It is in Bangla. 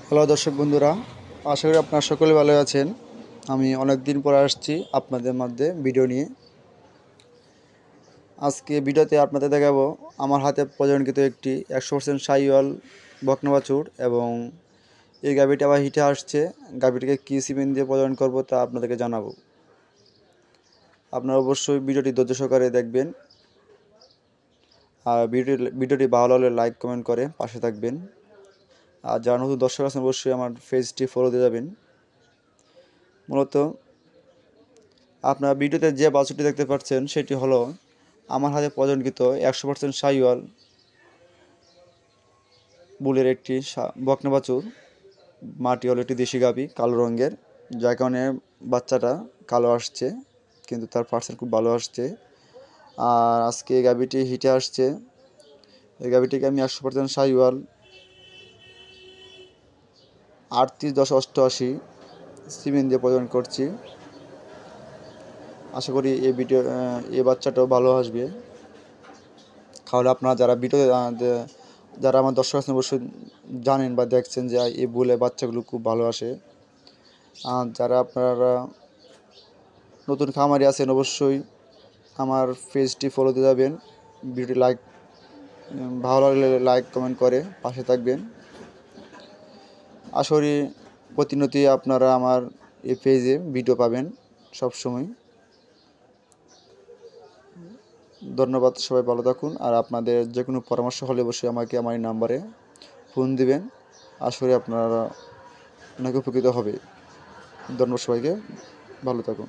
হ্যালো দর্শক বন্ধুরা, আশা করি আপনারা সকলে ভালো আছেন। আমি অনেক দিন পর আসছি আপনাদের মধ্যে ভিডিও নিয়ে। আজকে ভিডিওতে আপনাদের দেখাবো আমার হাতে প্রজননকৃত একটি 100% শাহিওয়াল বকনা বাছুর, এবং এই গাভীটি আবার হিটে আসছে। গাভীটিকে কী সিমেন্ট দিয়ে প্রজনন করব তা আপনাদেরকে জানাবো। আপনারা অবশ্যই ভিডিওটি ধৈর্য সহকারে দেখবেন, আর ভিডিওটি ভালো হলে লাইক কমেন্ট করে পাশে থাকবেন। আর যারা নতুন দর্শক আছেন অবশ্যই আমার পেজটি ফলো দিয়ে যাবেন। মূলত আপনারা ভিডিওতে যে বাছুরটি দেখতে পাচ্ছেন সেটি হলো আমার হাতে প্রজননকৃত 100% শাহিওয়াল বুলের একটি বকনা বাছুর। মাটি হলো একটি দেশি গাভী কালো রঙের, যার কারণে বাচ্চাটা কালো আসছে, কিন্তু তার পার্সেন্ট খুব ভালো আসছে। আর আজকে এই গাভীটি হিটে আসছে। এই গাভীটিকে আমি 100% শাহিওয়াল 38-10-88 সিমেন্ট দিয়ে প্রজনন করছি। আশা করি এই বাচ্চাটাও ভালো আসবে। তাহলে আপনারা যারা আমার দর্শক আছেন অবশ্যই জানেন বা দেখছেন যে এই বুলে বাচ্চাগুলো খুব ভালো আসে। আর যারা আপনারা নতুন খামারি আছেন অবশ্যই আমার পেজটি ফলো দিয়ে যাবেন। ভিডিওটি ভালো লাগলে লাইক কমেন্ট করে পাশে থাকবেন। আশা করি প্রতিনিয়ত আপনারা আমার এই পেজে ভিডিও পাবেন সবসময়। ধন্যবাদ, সবাই ভালো থাকুন। আর আপনাদের যে কোনো পরামর্শ হলে অবশ্যই আমাকে আমার এই নাম্বারে ফোন দিবেন। আশা করি আপনারা অনেক উপকৃত হবে। ধন্যবাদ সবাইকে, ভালো থাকুন।